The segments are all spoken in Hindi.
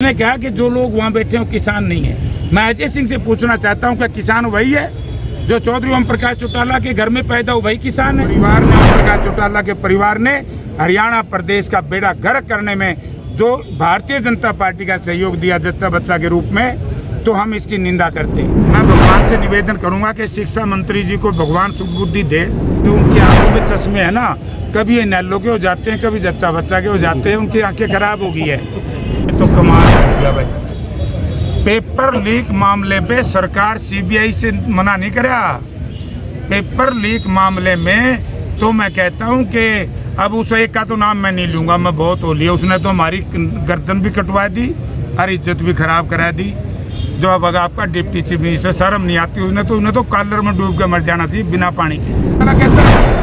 ने कहा कि जो लोग वहाँ बैठे हैं वो किसान नहीं है। मैं अजय सिंह से पूछना चाहता हूँ क्या किसान वही है जो चौधरी ओम प्रकाश चौटाला के घर में पैदा हो वही किसान है? परिवार ने ओम प्रकाश चौटाला के परिवार ने हरियाणा प्रदेश का बेड़ा गर्क करने में जो भारतीय जनता पार्टी का सहयोग दिया जच्चा बच्चा के रूप में, तो हम इसकी निंदा करते हैं। मैं भगवान से निवेदन करूंगा कि शिक्षा मंत्री जी को भगवान सुबुद्धि दे। जो उनकी आंखों में चश्मे है ना, कभी ये नैलो के हो जाते हैं, कभी जच्चा बच्चा के हो जाते हैं, उनकी आंखें खराब हो गई है। तो कमाल हो गया भाई। पेपर लीक मामले पे सरकार सीबीआई से मना नहीं करा। पेपर लीक मामले में तो मैं कहता हूं कि अब उस एक का तो नाम मैं नहीं लूंगा, मैं बहुत हो लिया। उसने तो हमारी गर्दन भी कटवा दी और इज्जत भी खराब करा दी। जो अब आपका डिप्टी चीफ मिनिस्टर, शर्म नहीं आती उन्हें तो कॉलर में डूब के मर जाना चाहिए बिना पानी के। कहता है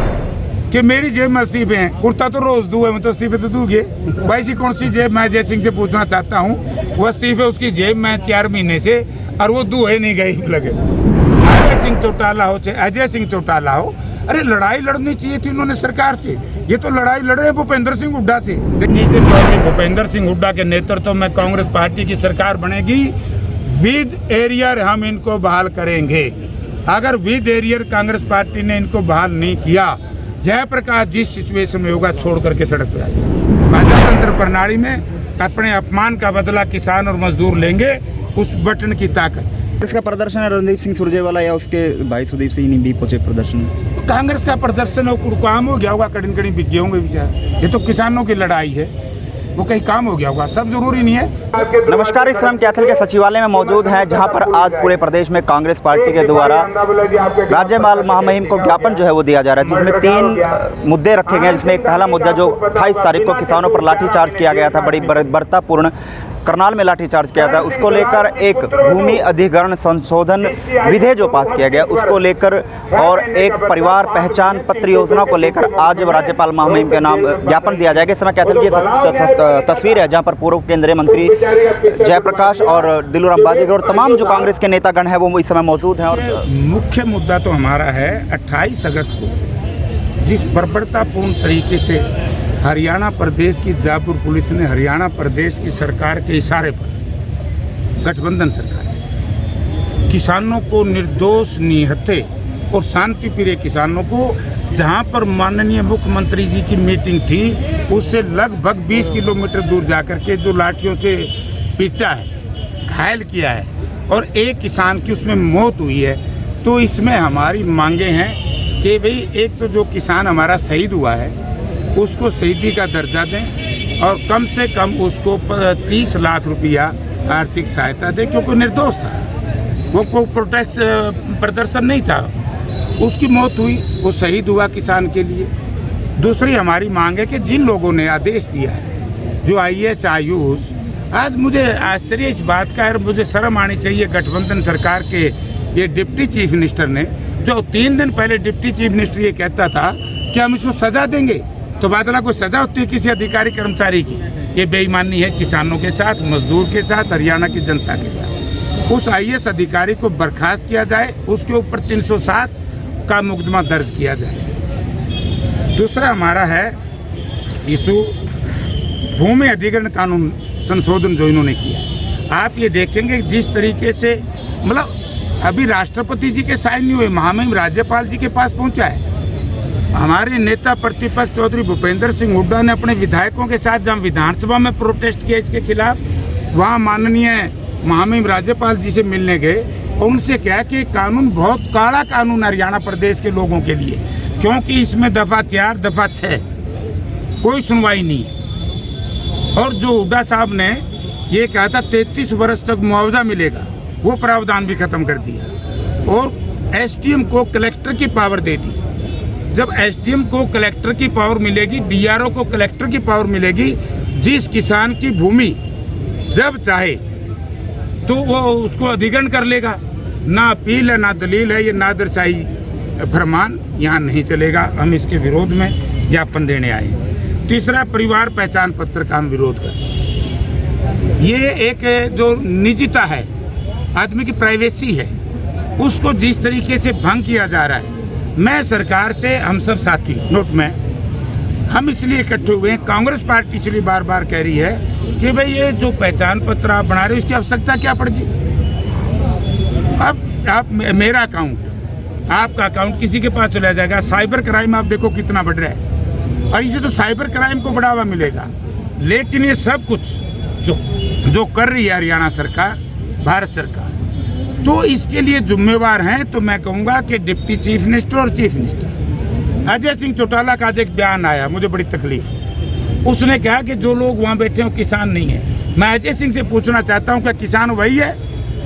कि मेरी जेब में इस्तीफे हैं, कुर्ता तो रोज दूँ मैं तो इस्तीफे तो दूंगे। वैसी कौन सी जेब? मैं अजय सिंह से पूछना चाहता हूँ, वो इस्तीफे उसकी जेब में 4 महीने से और वो दूहे नहीं गई लगे। अजय सिंह चौटाला हो चाहे अजय सिंह चौटाला हो, अरे लड़ाई लड़नी चाहिए थी उन्होंने सरकार से। ये तो लड़ाई लड़ रहे भूपेंद्र सिंह हुड्डा से। भूपेंद्र सिंह हुड्डा के नेतृत्व में कांग्रेस पार्टी की सरकार बनेगी। विद एरियर हम इनको बहाल करेंगे। अगर विद एरियर कांग्रेस पार्टी ने इनको बहाल नहीं किया, जयप्रकाश जिस सिचुएशन में होगा छोड़ करके सड़क पे आएगा। राजतंत्र प्रणाली में अपने अपमान का बदला किसान और मजदूर लेंगे, उस बटन की ताकत। इसका प्रदर्शन है रणदीप सिंह सुरजेवाला या उसके भाई सुदीप सिंह भी पहुंचे प्रदर्शन। कांग्रेस का प्रदर्शन हो काम हो गया होगा, कड़ी कड़ी बिक गए होंगे विचार। ये तो किसानों की लड़ाई है, वो कहीं काम हो गया होगा, सब जरूरी नहीं है। नमस्कार, इस समय हम कैथल के सचिवालय में मौजूद हैं, जहां पर आज पूरे प्रदेश में कांग्रेस पार्टी के द्वारा राज्यपाल महामहिम को ज्ञापन जो है वो दिया जा रहा है, जिसमें 3 मुद्दे रखे गए हैं। जिसमें एक पहला मुद्दा जो 28 तारीख को किसानों पर लाठीचार्ज किया गया था, बड़ी बर्बरतापूर्ण करनाल में लाठीचार्ज किया था, उसको लेकर एक भूमि अधिग्रहण संशोधन विधेयक जो पास किया गया उसको लेकर, और एक परिवार पहचान पत्र योजना को लेकर आज राज्यपाल महामहिम के नाम ज्ञापन दिया जाएगा। इस समय कैथल की तस्वीर है जहां पर पूर्व केंद्रीय मंत्री जयप्रकाश और दिलूराम बाजीगर और तमाम जो कांग्रेस के नेतागण हैं वो इस समय मौजूद हैं। और मुख्य मुद्दा तो हमारा है 28 अगस्त को जिस बर्बरतापूर्ण तरीके से हरियाणा प्रदेश की जयपुर पुलिस ने हरियाणा प्रदेश की सरकार के इशारे पर, गठबंधन सरकार, किसानों को निर्दोष निहत्थे और शांति प्रिय किसानों को, जहां पर माननीय मुख्यमंत्री जी की मीटिंग थी उससे लगभग 20 किलोमीटर दूर जाकर के जो लाठियों से पीटा है, घायल किया है और एक किसान की उसमें मौत हुई है। तो इसमें हमारी मांगे हैं कि भाई एक तो जो किसान हमारा शहीद हुआ है उसको शहीदी का दर्जा दें और कम से कम उसको 30 लाख रुपया आर्थिक सहायता दें, क्योंकि निर्दोष था, वो कोई प्रोटेस्ट प्रदर्शन नहीं था, उसकी मौत हुई, वो शहीद हुआ किसान के लिए। दूसरी हमारी मांग है कि जिन लोगों ने आदेश दिया है, जो IAS आयुष, आज मुझे आश्चर्य इस बात का है, मुझे शर्म आनी चाहिए गठबंधन सरकार के ये डिप्टी चीफ मिनिस्टर ने, जो 3 दिन पहले डिप्टी चीफ मिनिस्टर ये कहता था कि हम इसको सजा देंगे, तो बादला को सजा होती है किसी अधिकारी कर्मचारी की। ये बेईमानी है किसानों के साथ, मजदूर के साथ, हरियाणा की जनता के साथ। उस IAS अधिकारी को बर्खास्त किया जाए, उसके ऊपर 307 का मुकदमा दर्ज किया जाए। दूसरा हमारा है इशू भूमि अधिग्रहण कानून संशोधन जो इन्होंने किया। आप ये देखेंगे जिस तरीके से, मतलब अभी राष्ट्रपति जी के साइन नहीं हुए, महामहिम राज्यपाल जी के पास पहुंचा है। हमारे नेता प्रतिपक्ष चौधरी भूपेंद्र सिंह हुड्डा ने अपने विधायकों के साथ जब विधानसभा में प्रोटेस्ट किया इसके खिलाफ, वहाँ माननीय महामहिम राज्यपाल जी से मिलने गए और उनसे कहा कि कानून बहुत काला कानून हरियाणा प्रदेश के लोगों के लिए, क्योंकि इसमें दफा 4 दफा 6 कोई सुनवाई नहीं है। और जो हुड्डा साहब ने ये कहा था 33 वर्ष तक मुआवजा मिलेगा, वो प्रावधान भी खत्म कर दिया और SDM को कलेक्टर की पावर दे दी। जब SDM को कलेक्टर की पावर मिलेगी, DRO को कलेक्टर की पावर मिलेगी, जिस किसान की भूमि जब चाहे तो वो उसको अधिग्रहण कर लेगा। ना अपील है, ना दलील है, ये नादरशाही फरमान यहाँ नहीं चलेगा। हम इसके विरोध में ज्ञापन देने आए। तीसरा, परिवार पहचान पत्र का हम विरोध करें। ये एक जो निजता है, आदमी की प्राइवेसी है, उसको जिस तरीके से भंग किया जा रहा है, मैं सरकार से, हम सब साथी नोट में हम इसलिए इकट्ठे हुए हैं, कांग्रेस पार्टी इसलिए बार बार कह रही है कि भाई ये जो पहचान पत्र आप बना रहे हो इसकी आवश्यकता क्या पड़ गई। अब आप मेरा अकाउंट, आपका अकाउंट किसी के पास चला जाएगा। साइबर क्राइम आप देखो कितना बढ़ रहा है, और इसे तो साइबर क्राइम को बढ़ावा मिलेगा। लेकिन ये सब कुछ जो कर रही है हरियाणा सरकार, भारत सरकार, तो इसके लिए जिम्मेवार हैं तो मैं कहूँगा कि डिप्टी चीफ मिनिस्टर और चीफ मिनिस्टर। अजय सिंह चौटाला का आज एक बयान आया, मुझे बड़ी तकलीफ है। उसने कहा कि जो लोग वहाँ बैठे हैं वो किसान नहीं है। मैं अजय सिंह से पूछना चाहता हूँ, क्या किसान वही है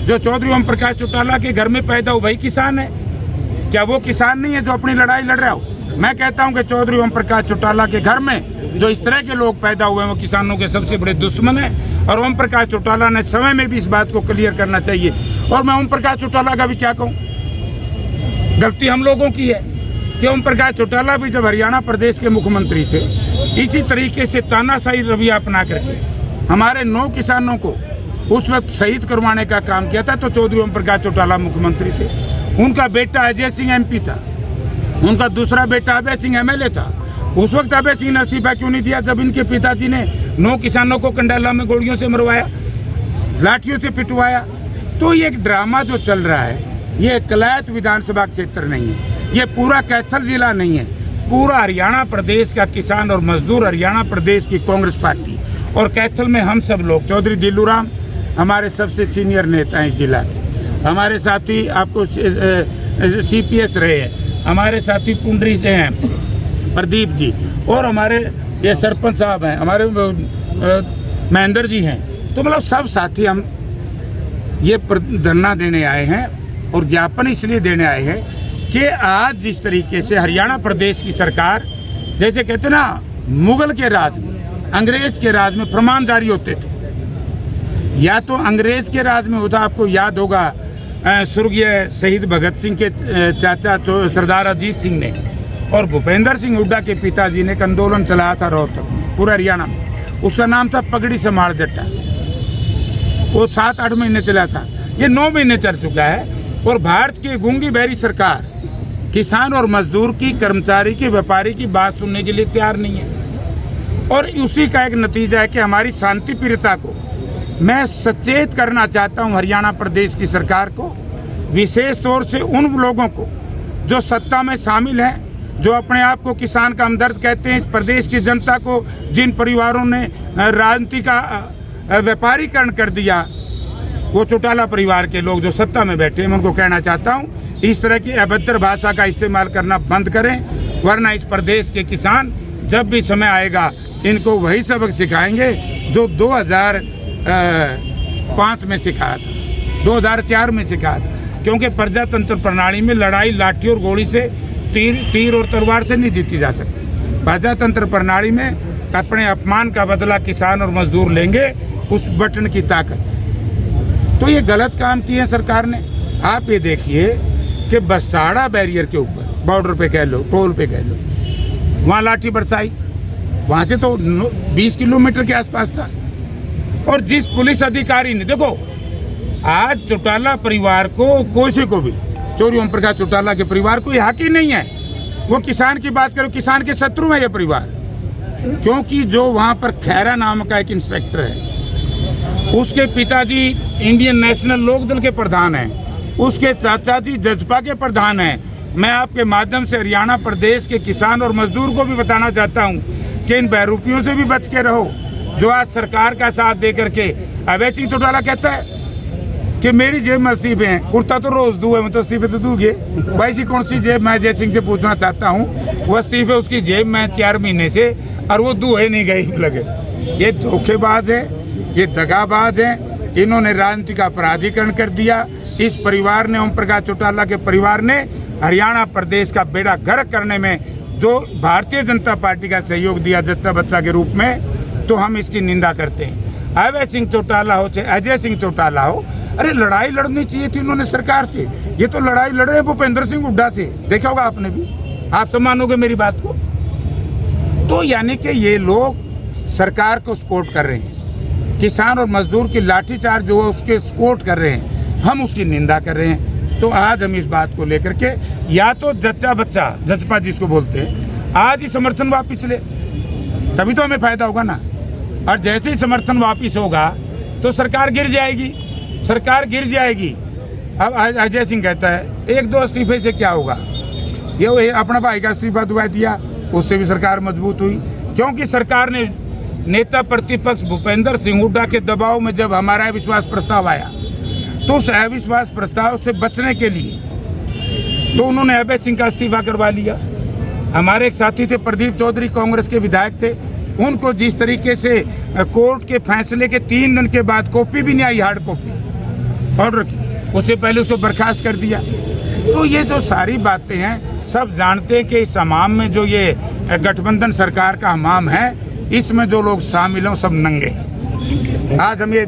जो चौधरी ओम प्रकाश चौटाला के घर में पैदा हो, वही किसान है? क्या वो किसान नहीं है जो अपनी लड़ाई लड़ रहा हो? मैं कहता हूं कि चौधरी ओम प्रकाश चौटाला के घर में जो इस तरह के लोग पैदा हुए हैं वो किसानों के सबसे बड़े दुश्मन हैं। और ओम प्रकाश चौटाला ने समय में भी इस बात को क्लियर करना चाहिए। और मैं ओम प्रकाश चौटाला का भी क्या कहूं, गलती हम लोगों की है कि ओम प्रकाश चौटाला भी जब हरियाणा प्रदेश के मुख्यमंत्री थे, इसी तरीके से तानाशाही रवैया अपना करके हमारे 9 किसानों को उस वक्त शहीद करवाने का काम किया था। तो चौधरी ओम प्रकाश चौटाला मुख्यमंत्री थे, उनका बेटा अजय सिंह MP था, उनका दूसरा बेटा अभय सिंह MLA था। उस वक्त अभय सिंह ने इस्तीफा क्यों नहीं दिया जब इनके पिताजी ने 9 किसानों को कंडाला में गोलियों से मरवाया, लाठियों से पिटवाया? तो ये एक ड्रामा जो चल रहा है, ये कलायत विधानसभा क्षेत्र नहीं है, ये पूरा कैथल जिला नहीं है, पूरा हरियाणा प्रदेश का किसान और मजदूर, हरियाणा प्रदेश की कांग्रेस पार्टी और कैथल में हम सब लोग, चौधरी दिल्लूराम हमारे सबसे सीनियर नेता हैं इस जिला के, हमारे साथी आपको CPS रहे हैं, हमारे साथी पुंडरी से हैं प्रदीप जी, और हमारे ये सरपंच साहब हैं, हमारे महेंद्र जी हैं। तो मतलब सब साथी हम ये धरना देने आए हैं और ज्ञापन इसलिए देने आए हैं कि आज जिस तरीके से हरियाणा प्रदेश की सरकार, जैसे कहते ना मुगल के राज में, अंग्रेज के राज में फरमान जारी होते थे, या तो अंग्रेज के राज में होता, आपको याद होगा स्वर्गीय शहीद भगत सिंह के चाचा सरदार अजीत सिंह ने और भूपेंद्र सिंह हुड्डा के पिताजी ने एक आंदोलन चलाया था रोहतक में, पूरा हरियाणा में। उसका नाम था पगड़ी समार जट्टा। वो 7-8 महीने चला था, ये 9 महीने चल चुका है। और भारत की गूंगी बहरी सरकार किसान और मजदूर की, कर्मचारी की, व्यापारी की बात सुनने के लिए तैयार नहीं है। और उसी का एक नतीजा है कि हमारी शांति प्रियता को मैं सचेत करना चाहता हूं हरियाणा प्रदेश की सरकार को, विशेष तौर से उन लोगों को जो सत्ता में शामिल हैं, जो अपने आप को किसान का हमदर्द कहते हैं। इस प्रदेश की जनता को जिन परिवारों ने राजनीति का व्यापारीकरण कर दिया, वो चौटाला परिवार के लोग जो सत्ता में बैठे हैं, मैं उनको कहना चाहता हूं इस तरह की अभद्र भाषा का इस्तेमाल करना बंद करें, वरना इस प्रदेश के किसान जब भी समय आएगा इनको वही सबक सिखाएंगे जो 2005 में सिखाया था, 2004 में सिखाया था। क्योंकि प्रजातंत्र प्रणाली में लड़ाई लाठी और गोली से, तीर और तलवार से नहीं जीती जा सकती। प्रजातंत्र प्रणाली में अपने अपमान का बदला किसान और मजदूर लेंगे उस बटन की ताकत से। तो ये गलत काम किए सरकार ने। आप ये देखिए कि बस्ताड़ा बैरियर के ऊपर, बॉर्डर पे कह लो, टोल पे कह लो, वहाँ लाठी बरसाई, वहाँ से तो 20 किलोमीटर के आसपास था। और जिस पुलिस अधिकारी ने, देखो आज चौटाला परिवार को, कोई को भी, चौधरी ओम प्रकाश चौटाला के परिवार को हक ही नहीं है वो किसान की बात करो। किसान के शत्रु है ये परिवार, क्योंकि जो वहाँ पर खैरा नाम का एक इंस्पेक्टर है, उसके पिताजी इंडियन नेशनल लोकदल के प्रधान हैं, उसके चाचा जी जजपा के प्रधान हैं। मैं आपके माध्यम से हरियाणा प्रदेश के किसान और मजदूर को भी बताना चाहता हूं कि इन बहरूपियों से भी बच के रहो जो आज सरकार का साथ दे करके। अभय सिंह चौटाला कहता है कि मेरी जेब में इस्तीफे हैं, कुर्ता तो रोज दू है, मैं तो इस्तीफे तो दूंगे। वैसी कौन सी जेब? मैं अजय सिंह से पूछना चाहता हूँ, वो इस्तीफे उसकी जेब में 4 महीने से और वो दुए नहीं गई लगे। ये धोखेबाज है, ये दगाबाज हैं, इन्होंने राजनीति का अपराधीकरण कर दिया। इस परिवार ने, ओम प्रकाश चौटाला के परिवार ने हरियाणा प्रदेश का बेड़ा गर्क करने में जो भारतीय जनता पार्टी का सहयोग दिया जच्चा बच्चा के रूप में, तो हम इसकी निंदा करते हैं। अभय सिंह चौटाला हो चाहे अजय सिंह चौटाला हो, अरे लड़ाई लड़नी चाहिए थी इन्होंने सरकार से। ये तो लड़ाई लड़ रहे भूपेंद्र सिंह हुड्डा से, देखा होगा आपने भी, आप सब मानोगे मेरी बात को। तो यानी कि ये लोग सरकार को सपोर्ट कर रहे हैं, किसान और मजदूर की लाठीचार्ज जो है उसके सपोर्ट कर रहे हैं, हम उसकी निंदा कर रहे हैं। तो आज हम इस बात को लेकर के या तो जच्चा बच्चा, जजपा जिसको बोलते हैं, आज ही समर्थन वापिस ले, तभी तो हमें फायदा होगा ना। और जैसे ही समर्थन वापिस होगा तो सरकार गिर जाएगी, सरकार गिर जाएगी। अब अजय सिंह कहता है 1-2 इस्तीफे से क्या होगा, ये अपना भाई का इस्तीफा दुआ दिया, उससे भी सरकार मजबूत हुई, क्योंकि सरकार ने नेता प्रतिपक्ष भूपेंद्र सिंह हुड्डा के दबाव में जब हमारा अविश्वास प्रस्ताव आया तो उस अविश्वास प्रस्ताव से बचने के लिए तो उन्होंने अजय सिंह का इस्तीफा करवा लिया। हमारे एक साथी थे प्रदीप चौधरी, कांग्रेस के विधायक थे, उनको जिस तरीके से कोर्ट के फैसले के 3 दिन के बाद कॉपी भी नहीं आई, हार्ड कॉपी ऑर्डर की, उससे पहले उसको बर्खास्त कर दिया। तो ये जो सारी बातें हैं सब जानते हैं कि इस हमाम में जो ये गठबंधन सरकार का हमाम है, इसमें जो लोग शामिल हैं सब नंगे। आज हम ये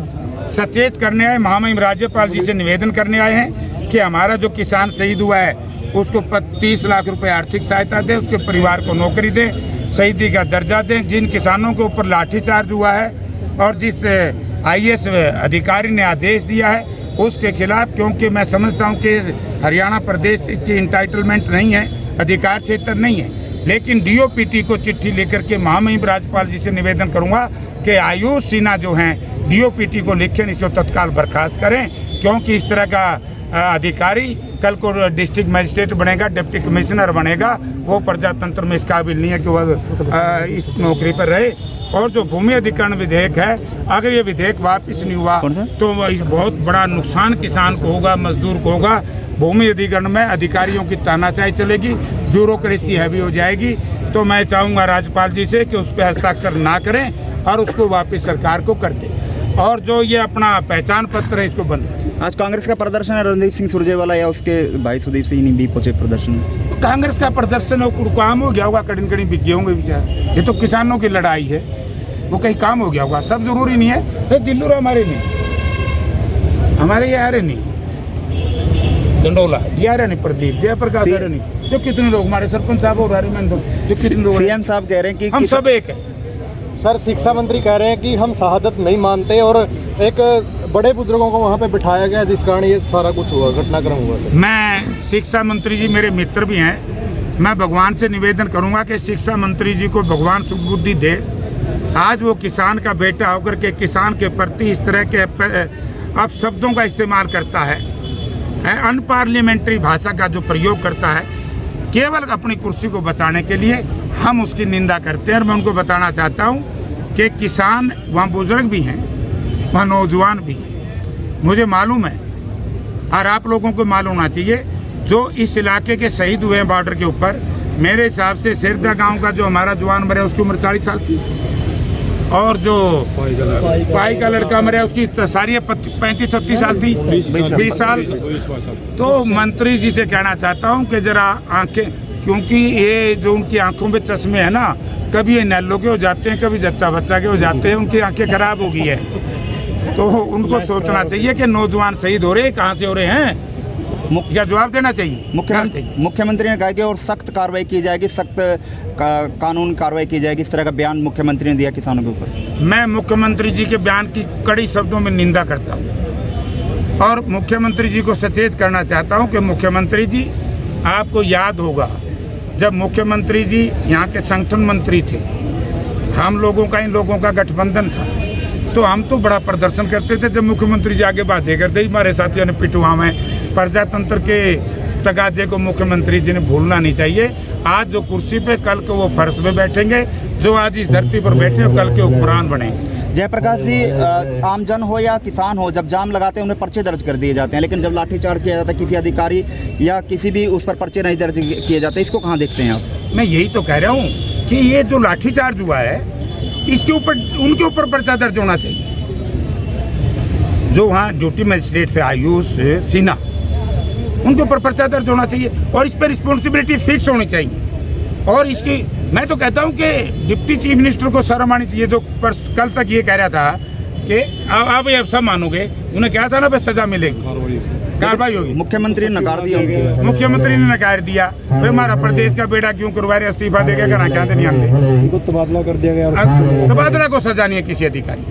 सचेत करने आए, महामहिम राज्यपाल जी से निवेदन करने आए हैं कि हमारा जो किसान शहीद हुआ है उसको 30 लाख रुपए आर्थिक सहायता दें, उसके परिवार को नौकरी दें, शहीदी का दर्जा दें। जिन किसानों के ऊपर लाठीचार्ज हुआ है और जिस IAS अधिकारी ने आदेश दिया है उसके खिलाफ, क्योंकि मैं समझता हूं कि हरियाणा प्रदेश की इंटाइटलमेंट नहीं है, अधिकार क्षेत्र नहीं है, लेकिन DOPT को चिट्ठी लेकर के महामहिम राज्यपाल जी से निवेदन करूंगा कि आयुष सिन्हा जो हैं DOPT को लिखें, इसको तत्काल बर्खास्त करें, क्योंकि इस तरह का अधिकारी कल को डिस्ट्रिक्ट मजिस्ट्रेट बनेगा, डिप्टी कमिश्नर बनेगा, वो प्रजातंत्र में इस काबिल नहीं है कि वह इस नौकरी पर रहे। और जो भूमि अधिग्रहण विधेयक है, अगर ये विधेयक वापस नहीं हुआ तो इस बहुत बड़ा नुकसान किसान को होगा, मजदूर को होगा। भूमि अधिग्रहण में अधिकारियों की तानाशाही चलेगी, ब्यूरोक्रेसी हैवी हो जाएगी। तो मैं चाहूँगा राज्यपाल जी से कि उस पर हस्ताक्षर ना करें और उसको वापस सरकार को कर दें, और जो ये अपना पहचान पत्र है इसको बंद करें। आज कांग्रेस का प्रदर्शन है, रणदीप सिंह सुरजेवाला या उसके भाई सुदीप सिंह भी पहुंचे प्रदर्शन में। कांग्रेस का प्रदर्शन काम हो गया होगा, कड़ी कड़ी बिक गए होंगे बेचारे। ये तो किसानों की लड़ाई है, वो कहीं काम हो गया होगा, सब जरूरी नहीं है। तो दिल्लू हमारे नहीं, हमारे ये आ रहे नहीं, डंडोला ये आ रहे नहीं, प्रदीप जयप्रकाश आ रहे नहीं, जो कितने लोग हमारे सरपंच साहब और जो कितने लोग, CM साहब कह रहे हैं कि हम सब एक है। सर, शिक्षा मंत्री कह रहे हैं कि हम शहादत नहीं मानते और एक बड़े बुजुर्गों को वहाँ पे बिठाया गया जिस कारण ये सारा कुछ हुआ, घटनाक्रम हुआ। सर, मैं शिक्षा मंत्री जी मेरे मित्र भी हैं, मैं भगवान से निवेदन करूंगा कि शिक्षा मंत्री जी को भगवान सुबुद्धि दे। आज वो किसान का बेटा होकर के किसान के प्रति इस तरह के अपशब्दों का इस्तेमाल करता है, अनपार्लियामेंट्री भाषा का जो प्रयोग करता है केवल अपनी कुर्सी को बचाने के लिए, हम उसकी निंदा करते हैं। और मैं उनको बताना चाहता हूं कि किसान वहाँ बुजुर्ग भी हैं, वहाँ नौजवान भी हैं, मुझे मालूम है और आप लोगों को मालूम होना चाहिए। जो इस इलाके के शहीद हुए हैं बॉर्डर के ऊपर, मेरे हिसाब से सिरदा गांव का जो हमारा जवान मरा उसकी उम्र 40 साल थी, और जो पाई का लड़का मरा उसकी सारी 35-36 साल थी, 20 साल। तो मंत्री जी से कहना चाहता हूं कि जरा आंखें, क्योंकि ये जो उनकी आंखों में चश्मे हैं ना, कभी ये नैलो के हो जाते हैं, कभी जच्चा बच्चा के हो जाते हैं, उनकी आंखें खराब हो गई है। तो उनको सोचना चाहिए कि नौजवान शहीद हो रहे हैं, कहाँ से हो रहे हैं, क्या जवाब देना चाहिए। मुख्यमंत्री ने कहा कि और सख्त कार्रवाई की जाएगी, सख्त कानून कार्रवाई की जाएगी, इस तरह का बयान मुख्यमंत्री ने दिया किसानों के ऊपर। मैं मुख्यमंत्री जी के बयान की कड़ी शब्दों में निंदा करता हूँ और मुख्यमंत्री जी को सचेत करना चाहता हूँ कि मुख्यमंत्री जी, आपको याद होगा जब मुख्यमंत्री जी यहाँ के संगठन मंत्री थे, हम लोगों का इन लोगों का गठबंधन था, तो हम तो बड़ा प्रदर्शन करते थे जब मुख्यमंत्री जी आगे बातें करते। हमारे साथियों ने पिटुआ में प्रजातंत्र के तगाजे को मुख्यमंत्री जी ने भूलना नहीं चाहिए। आज जो कुर्सी पे, कल को वो फर्श पे बैठेंगे, जो आज इस धरती पर बैठे हो कल के हुक्मरान बनेंगे। जयप्रकाश जी, आमजन हो या किसान हो, जब जाम लगाते हैं उन्हें पर्चे दर्ज कर दिए जाते हैं, लेकिन जब लाठीचार्ज किया जाता है किसी अधिकारी या किसी भी उस पर पर्चे नहीं दर्ज किए जाते, इसको कहाँ देखते हैं आप? मैं यही तो कह रहा हूँ कि ये जो लाठीचार्ज हुआ है इसके ऊपर, उनके ऊपर पर्चा दर्ज होना चाहिए। जो वहाँ ड्यूटी मजिस्ट्रेट थे आयुष सिन्हा, उनके ऊपर पर्चा दर्ज होना चाहिए और इस पर रिस्पॉन्सिबिलिटी फिक्स होनी चाहिए। और इसकी मैं तो कहता हूं कि डिप्टी चीफ मिनिस्टर को शर्म आनी चाहिए, जो कल तक ये कह रहा था कि आप ये सब मानोगे, उन्हें क्या था ना, बस सजा मिलेगी, कार्रवाई होगी। मुख्यमंत्री ने नकार दिया, मुख्यमंत्री ने नकार दिया। फिर हमारा प्रदेश का बेटा क्यों करवा रहे, इस्तीफा देगा क्या, क्या नहीं आते, तबादला कर दिया गया। तबादला को सजा नहीं है किसी अधिकारी,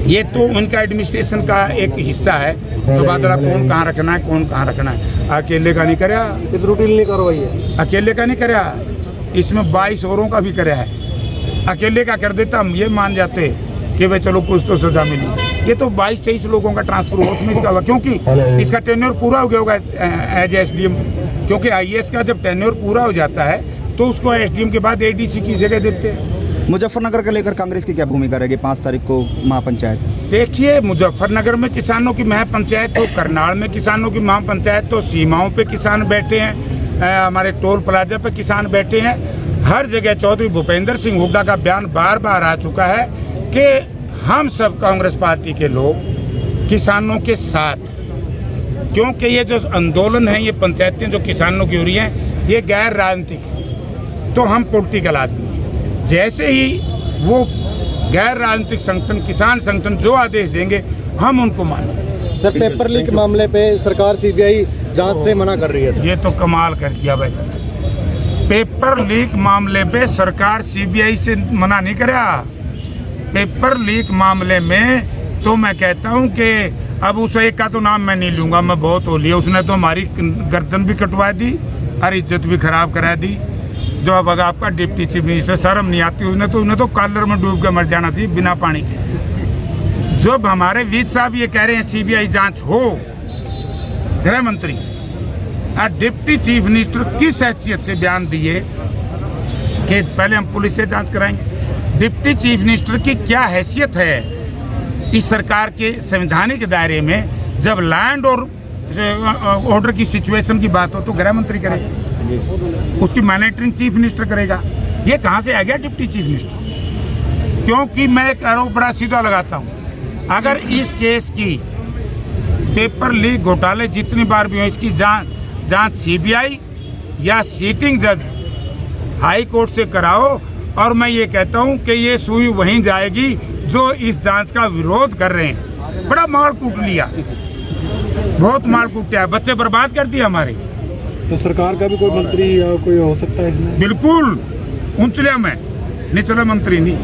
ये तो उनका एडमिनिस्ट्रेशन का एक हिस्सा है। तबादला कौन कहाँ रखना है, कौन कहाँ रखना है, अकेले का नहीं कराया, रूटीन नहीं कार्रवाई है, अकेले का नहीं कराया, इसमें 22 औरों का भी कराया है। अकेले का कर देता हम ये मान जाते कि भाई चलो कुछ तो सजा मिली। ये तो 22-23 लोगों का ट्रांसफर हुआ, उसमें इसका हुआ क्योंकि इसका टेन्योर पूरा हो गया होगा एज एसडीएम, क्योंकि आईएएस का जब टेन्योर पूरा हो जाता है तो उसको एसडीएम के बाद एडीसी की जगह देते हैं। मुजफ्फरनगर को लेकर कांग्रेस की क्या भूमिका रहेगी? 5 तारीख को महापंचायत। देखिए, मुजफ्फरनगर में किसानों की महापंचायत हो, करनाल में किसानों की महापंचायत हो, सीमाओं पे किसान बैठे हैं, हमारे टोल प्लाजा पे किसान बैठे हैं, हर जगह चौधरी भूपेंद्र सिंह हुड्डा का बयान बार बार आ चुका है कि हम सब कांग्रेस पार्टी के लोग किसानों के साथ, क्योंकि ये जो आंदोलन है, ये पंचायतें जो किसानों की हो रही हैं, ये गैर राजनीतिक है, तो हम पॉलिटिकल आदमी हैं। जैसे ही वो गैर राजनीतिक संगठन, किसान संगठन जो आदेश देंगे हम उनको मानेंगे। सर, पेपर लीक मामले पे सरकार सीबीआई जांच से मना कर रही है सर। ये तो कमाल कर दिया भाई। पेपर लीक मामले पे सरकार सीबीआई से मना नहीं करा। पेपर लीक मामले में तो मैं कहता हूं कि अब उस एक का तो नाम मैं नहीं लूंगा, मैं बहुत हो लिया। उसने तो हमारी गर्दन भी कटवा दी और इज्जत भी खराब करा दी। जो अब आपका डिप्टी चीफ मिनिस्टर, शर्म नहीं आती उन्हें तो कॉलर में डूब के मर जाना चाहिए बिना पानी के। जब हमारे विज साहब ये कह रहे हैं सीबीआई जांच हो, गृह मंत्री और डिप्टी चीफ मिनिस्टर किस हैसियत से बयान दिए कि पहले हम पुलिस से जांच कराएंगे? डिप्टी चीफ मिनिस्टर की क्या हैसियत है इस सरकार के संवैधानिक दायरे में? जब लैंड और ऑर्डर की सिचुएशन की बात हो तो गृह मंत्री करेगा, उसकी मॉनिटरिंग चीफ मिनिस्टर करेगा। ये कहाँ से आ गया डिप्टी चीफ मिनिस्टर? क्योंकि मैं एक आरोप बड़ा सीधा लगाता हूँ, अगर इस केस की पेपर लीक घोटाले जितनी बार भी हो, इसकी जांच सीबीआई या सीटिंग जज हाई कोर्ट से कराओ, और मैं ये कहता हूँ कि ये सुई वहीं जाएगी जो इस जांच का विरोध कर रहे हैं। बड़ा माल कूट लिया, बहुत माल कूटा है, बच्चे बर्बाद कर दिए हमारे। तो सरकार का भी कोई मंत्री या कोई हो सकता है इसमें? बिल्कुल, उंचलिया में निचला मंत्री नहीं,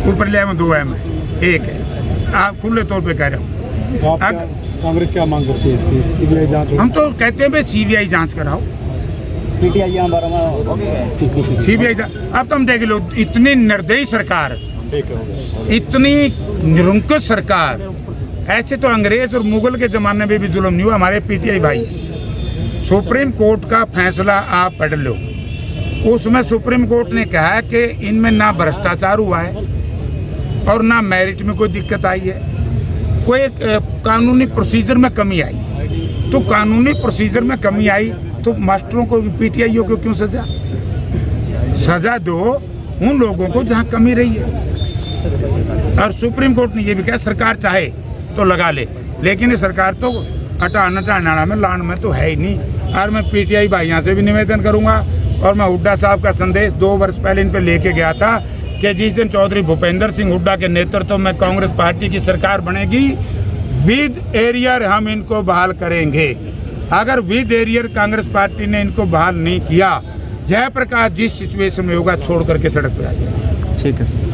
ऊपर लिया में 2 है, में 1 है। आप खुले तौर पे कह रहे हो। तो आप कांग्रेस क्या मांग करती है इसकी? सीबीआई जांच हो? हम तो कहते हैं भाई सीबीआई जांच कराओ, सीबीआई जांच। अब तुम देख लो, इतनी निर्दयी सरकार, इतनी निरंकुश सरकार, ऐसे तो अंग्रेज और मुगल के जमाने में भी जुल्म नहीं हुआ। हमारे पीटीआई भाई, सुप्रीम कोर्ट का फैसला आप पढ़ लो, उसमें सुप्रीम कोर्ट ने कहा कि इनमें ना भ्रष्टाचार हुआ है और ना मेरिट में कोई दिक्कत आई है, कोई कानूनी प्रोसीजर में कमी आई। तो कानूनी प्रोसीजर में कमी आई तो मास्टरों को, पीटीआईओ को क्यों सजा दो उन लोगों को जहां कमी रही है। और सुप्रीम कोर्ट ने ये भी कहा सरकार चाहे तो लगा ले, लेकिन ये सरकार तो अटाना में लान में तो है ही नहीं। और मैं पीटीआई भाइयों से भी निवेदन करूंगा, और मैं हुड्डा साहब का संदेश 2 वर्ष पहले इन पे लेके गया था कि जिस दिन चौधरी भूपेंद्र सिंह हुड्डा के नेतृत्व में कांग्रेस पार्टी की सरकार बनेगी, विद एरियर हम इनको बहाल करेंगे। अगर विद एरियर कांग्रेस पार्टी ने इनको बहाल नहीं किया, जयप्रकाश जिस सिचुएशन में होगा छोड़ करके सड़क पे आ जाएगा। ठीक है।